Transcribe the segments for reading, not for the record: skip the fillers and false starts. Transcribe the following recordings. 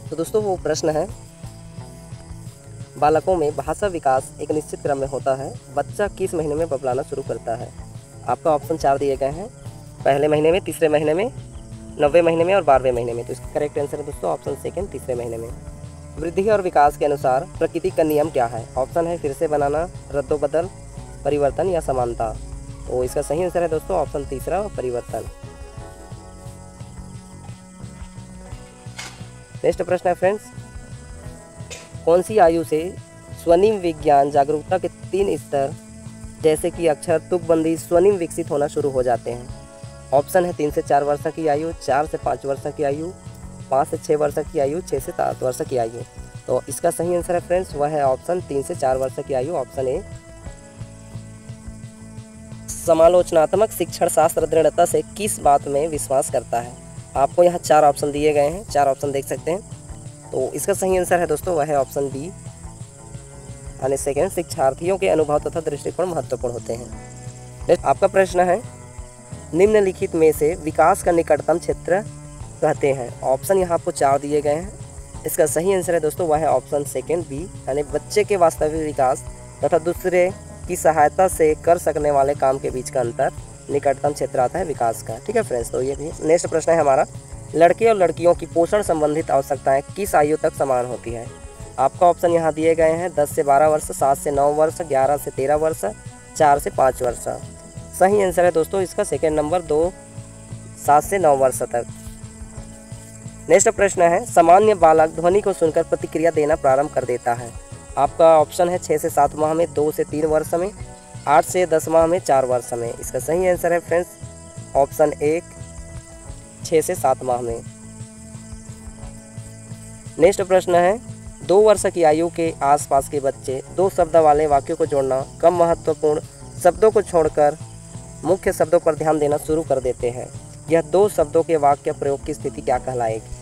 तो दोस्तों वो प्रश्न है, बालकों में भाषा विकास एक निश्चित क्रम में होता है, बच्चा किस महीने में बबलाना शुरू करता है? आपका ऑप्शन 4 दिए गए हैं, पहले महीने में, तीसरे महीने में, 90वें महीने में और 12वें महीने में। तो इसका करेक्ट आंसर है दोस्तों ऑप्शन सेकंड, तीसरे महीने में। वृद्धि और विकास के अनुसार प्रकृति का नियम क्या है? ऑप्शन है फिर से बनाना, रद्दोबदल, परिवर्तन या समानता। तो इसका सही आंसर है दोस्तों ऑप्शन तीसरा, परिवर्तन। नेक्स्ट प्रश्न है फ्रेंड्स, कौन सी आयु से स्वनिम विज्ञान जागरूकता के 3 स्तर जैसे कि अक्षर, तुकबंदी, स्वनिम विकसित होना शुरू हो जाते हैं? ऑप्शन है 3 से 4 वर्ष की आयु, 4 से 5 वर्ष की आयु, 5 से 6 वर्ष की आयु, 6 से 7 वर्ष की आयु। तो इसका सही आंसर है फ्रेंड्स वह है ऑप्शन 3 से 4 वर्ष की आयु, ऑप्शन ए। समालोचनात्मक शिक्षण शास्त्र दृढ़ता से किस बात में विश्वास करता है? आपको यहाँ 4 ऑप्शन दिए गए हैं, 4 ऑप्शन देख सकते हैं। तो इसका सही आंसर है दोस्तों वह है ऑप्शन बी, यानी सेकेंड, शिक्षार्थियों के अनुभव तथा दृष्टिकोण महत्वपूर्ण होते हैं। आपका प्रश्न है, निम्नलिखित में से विकास का निकटतम क्षेत्र कहते हैं? ऑप्शन यहाँ आपको 4 दिए गए हैं। इसका सही आंसर है दोस्तों वह है ऑप्शन सेकेंड बी, यानी बच्चे के वास्तविक विकास तथा दूसरे की सहायता से कर सकने वाले काम के बीच का अंतर निकटतम क्षेत्र आता है विकास का। ठीक है फ्रेंड्स, तो ये भी। नेक्स्ट प्रश्न है हमारा, लड़के और लड़कियों की पोषण संबंधित आवश्यकताएं किस आयु तक समान होती है? आपका ऑप्शन यहाँ दिए गए हैं 10 से 12 वर्ष, 7 से 9 वर्ष, 11 से 13 वर्ष, 4 से 5 वर्ष। सही आंसर है दोस्तों इसका सेकेंड नंबर 2, 7 से 9 वर्ष तक। नेक्स्ट प्रश्न है, सामान्य बालक ध्वनि को सुनकर प्रतिक्रिया देना प्रारंभ कर देता है? आपका ऑप्शन है 6 से 7 माह में, 2 से 3 वर्ष में, 8 से 10 माह में, 4 वर्ष में। इसका सही आंसर है फ्रेंड्स ऑप्शन 1, 6 से 7 माह में। नेक्स्ट प्रश्न है, 2 वर्ष की आयु के आसपास के बच्चे 2 शब्द वाले वाक्यों को जोड़ना कम महत्वपूर्ण शब्दों को छोड़कर मुख्य शब्दों पर ध्यान देना शुरू कर देते हैं। यह 2 शब्दों के वाक्य प्रयोग की स्थिति क्या कहलाएगी?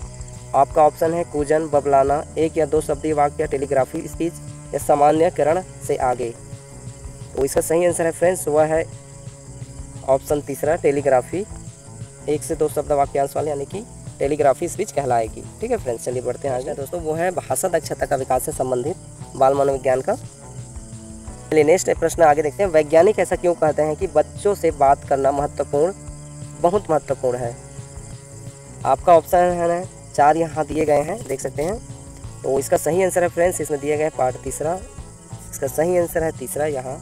आपका ऑप्शन है कूजन, बबलाना, 1 या 2 शब्दीय वाक्य, टेलीग्राफी स्पीच या सामान्यकरण से आगे। तो इसका सही आंसर है फ्रेंड्स वह है ऑप्शन तीसरा, टेलीग्राफी, 1 से 2 शब्द वाक्यांश वाले, यानी कि टेलीग्राफी स्पीच कहलाएगी। ठीक है फ्रेंड्स, चलिए बढ़ते हैं आगे दोस्तों। वो है भाषा दक्षता का विकास से संबंधित बाल मनोविज्ञान का। चलिए नेक्स्ट प्रश्न आगे देखते हैं, वैज्ञानिक ऐसा क्यों कहते हैं कि बच्चों से बात करना बहुत महत्वपूर्ण है? आपका ऑप्शन है 4 यहाँ दिए गए हैं, देख सकते हैं। तो इसका सही आंसर है फ्रेंड्स, इसमें दिया गया है पार्ट तीसरा, इसका सही आंसर है तीसरा यहाँ।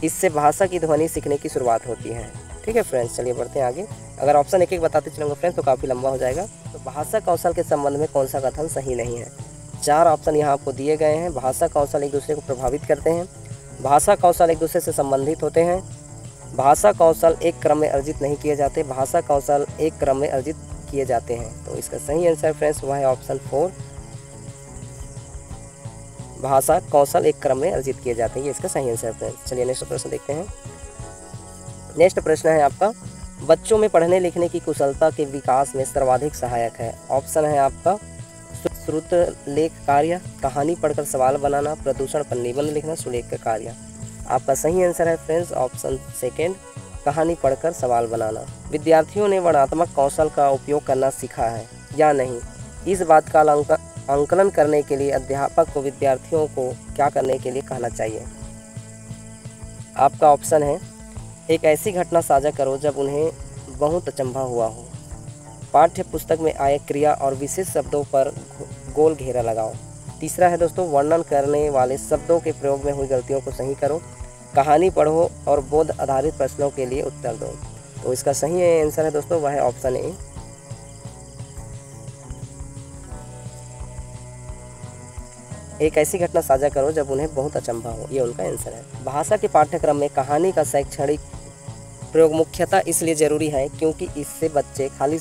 इससे भाषा की ध्वनि सीखने की शुरुआत होती है। ठीक है फ्रेंड्स, चलिए बढ़ते हैं आगे। अगर ऑप्शन एक एक बताते चलूँगा फ्रेंड्स तो काफ़ी लंबा हो जाएगा। तो भाषा कौशल के संबंध में कौन सा कथन सही नहीं है? 4 ऑप्शन यहाँ आपको दिए गए हैं। भाषा कौशल एक दूसरे को प्रभावित करते हैं, भाषा कौशल एक दूसरे से संबंधित होते हैं, भाषा कौशल एक क्रम में अर्जित नहीं किए जाते, भाषा कौशल एक क्रम में अर्जित किए जाते हैं। तो इसका सही आंसर फ्रेंड्स वह है ऑप्शन 4, भाषा कौशल एक क्रम में अर्जित किए जाते हैं, ये इसका सही आंसर फ्रेंड्स। चलिए नेक्स्ट प्रश्न देखते हैं। नेक्स्ट प्रश्न है आपका, बच्चों में पढ़ने लिखने की कुशलता के विकास में सर्वाधिक सहायक है? ऑप्शन है आपका श्रुत लेख कार्य, कहानी पढ़कर सवाल बनाना, प्रदूषण पर निबंध लिखना, सुलेख का कार्य। आपका सही आंसर है फ्रेंड्स ऑप्शन सेकेंड, कहानी पढ़कर सवाल बनाना। विद्यार्थियों ने वर्णनात्मक कौशल का उपयोग करना सीखा है या नहीं? इस बात का आंकलन करने के लिए अध्यापक को विद्यार्थियों को क्या करने के लिए कहना चाहिए? आपका ऑप्शन है, एक ऐसी घटना साझा करो जब उन्हें बहुत अचंभा हुआ हो, पाठ्य पुस्तक में आए क्रिया और विशेष शब्दों पर गोल घेरा लगाओ। तीसरा है दोस्तों, वर्णन करने वाले शब्दों के प्रयोग में हुई गलतियों को सही करो, कहानी पढ़ो और बोध आधारित प्रश्नों के लिए उत्तर दो। तो इसका सही आंसर है दोस्तों वह है ऑप्शन ए, एक ऐसी घटना साझा करो जब उन्हें बहुत अचंभा हो, ये उनका आंसर है। भाषा के पाठ्यक्रम में कहानी का शैक्षणिक प्रयोग मुख्यतः इसलिए जरूरी है क्योंकि इससे बच्चे खाली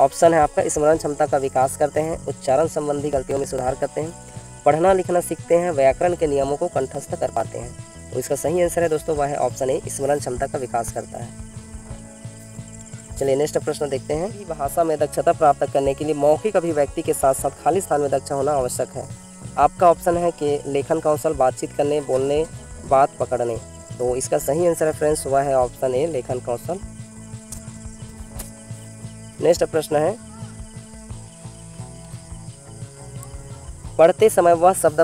ऑप्शन है आपका स्मरण क्षमता का विकास करते हैं, उच्चारण संबंधी गलतियों में सुधार करते हैं, पढ़ना लिखना सीखते हैं, व्याकरण के नियमों को कंठस्थ कर पाते हैं। तो इसका सही आंसर है दोस्तों वह है ऑप्शन ए, स्मरण क्षमता का विकास करता है। चलिए नेक्स्ट प्रश्न देखते हैं कि भाषा में दक्षता प्राप्त करने के लिए मौखिक अभिव्यक्ति के साथ साथ खाली स्थान में दक्ष होना आवश्यक है। आपका ऑप्शन है कि लेखन कौशल, बातचीत करने, बोलने, बात पकड़ने। तो इसका सही आंसर है फ्रेंड्स वह है ऑप्शन ए, लेखन कौशल। नेक्स्ट प्रश्न है, पढ़ते समय वह शब्द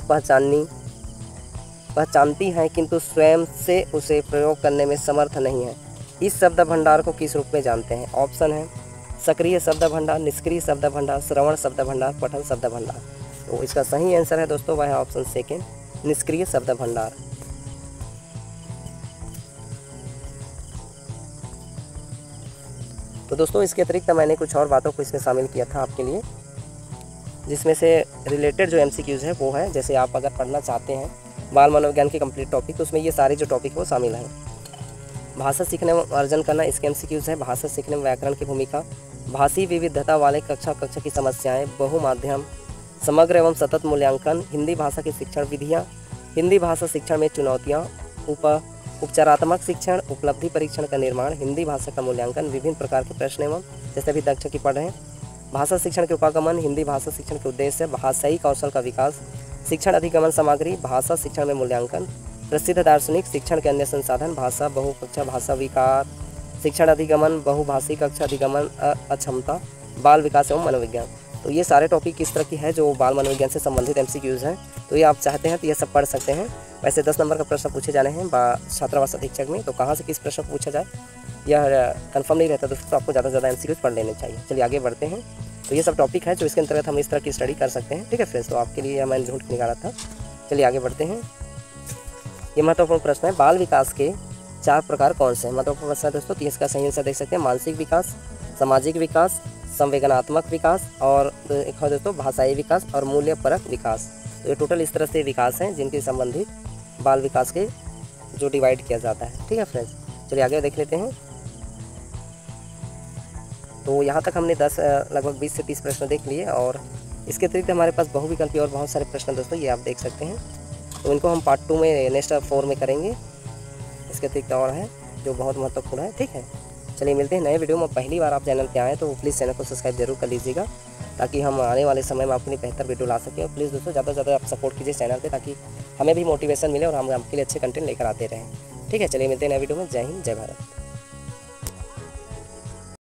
पहचानती हैं किंतु स्वयं से उसे प्रयोग करने में समर्थ नहीं है। इस शब्द भंडार को किस रूप में जानते हैं? ऑप्शन है सक्रिय शब्द भंडार, निष्क्रिय शब्द भंडार, श्रवण शब्द भंडार, पठन शब्द भंडार। तो इसका सही आंसर है दोस्तों वह है ऑप्शन सेकेंड, निष्क्रिय शब्द भंडार। तो दोस्तों इसके अतिरिक्त मैंने कुछ और बातों को इसमें शामिल किया था आपके लिए, जिसमें से रिलेटेड जो MCQs है वो है, जैसे आप अगर पढ़ना चाहते हैं बाल मनोविज्ञान के कंप्लीट टॉपिक, तो उसमें ये सारे जो टॉपिक वो शामिल हैं। भाषा सीखने में अर्जन करना, इसके MCQs है। भाषा सीखने में व्याकरण की भूमिका, भाषी विविधता वाले कक्षा की समस्याएं, बहुमाध्यम, समग्र एवं सतत मूल्यांकन, हिंदी भाषा की शिक्षण विधियाँ, हिंदी भाषा शिक्षण में चुनौतियाँ, उपचारात्मक शिक्षण, उपलब्धि परीक्षण का निर्माण, हिंदी भाषा का मूल्यांकन, विभिन्न प्रकार के प्रश्न एवं जैसे अभी दक्ष की पढ़ रहे हैं, भाषा शिक्षण के उपागमन, हिंदी भाषा शिक्षण के उद्देश्य, भाषाई कौशल का विकास, शिक्षण अधिगमन सामग्री, भाषा शिक्षण में मूल्यांकन, प्रसिद्ध दार्शनिक, शिक्षण के अन्य संसाधन, भाषा बहुकक्षा, भाषा विकार, शिक्षण अधिगमन, बहुभाषी कक्षा अधिगमन, अक्षमता, बाल विकास एवं मनोविज्ञान। तो ये सारे टॉपिक किस तरह की है जो बाल मनोविज्ञान से संबंधित MCQs हैं। तो ये आप चाहते हैं तो ये सब पढ़ सकते हैं। वैसे 10 नंबर का प्रश्न पूछे जाने हैं छात्रावास अधीक्षक में, तो कहाँ से किस प्रश्न पूछा जाए यह कंफर्म नहीं रहता दोस्तों, तो आपको ज़्यादा से ज़्यादा MCQs पढ़ लेने चाहिए। चलिए आगे बढ़ते हैं। तो ये सब टॉपिक है जो इसके अंतर्गत हम इस तरह की स्टडी कर सकते हैं। ठीक है फ्रेंड्स, तो आपके लिए मैंने झूठ निकाला था। चलिए आगे बढ़ते हैं। ये महत्वपूर्ण प्रश्न है, बाल विकास के 4 प्रकार कौन से हैं? महत्वपूर्ण प्रश्न है दोस्तों। तो इसका सही आंसर देख सकते हैं, मानसिक विकास, सामाजिक विकास, संवेदनात्मक विकास, और एक है दोस्तों भाषाई विकास और मूल्य परक विकास। तो ये टोटल इस तरह से विकास हैं जिनके संबंधित बाल विकास के जो डिवाइड किया जाता है। ठीक है फ्रेंड्स, चलिए आगे देख लेते हैं। तो यहाँ तक हमने लगभग 20 से 30 प्रश्न देख लिए, और इसके अतिरिक्त हमारे पास बहुविकल्पी और बहुत सारे प्रश्न दोस्तों ये आप देख सकते हैं। तो इनको हम पार्ट 2 में नेक्स्ट 4 में करेंगे। इसके अतिरिक्त और है जो बहुत महत्वपूर्ण है। ठीक है, चलिए मिलते हैं नए वीडियो में। पहली बार आप चैनल पे आएँ तो प्लीज़ चैनल को सब्सक्राइब जरूर कर लीजिएगा, ताकि हम आने वाले समय में आपके लिए बेहतर वीडियो ला सकें। और प्लीज़ दोस्तों ज़्यादा से ज़्यादा आप सपोर्ट कीजिए चैनल पे, ताकि हमें भी मोटिवेशन मिले और हम आपके लिए अच्छे कंटेंट लेकर आते रहें। ठीक है, चलिए मिलते हैं नए वीडियो में। जय हिंद, जय भारत।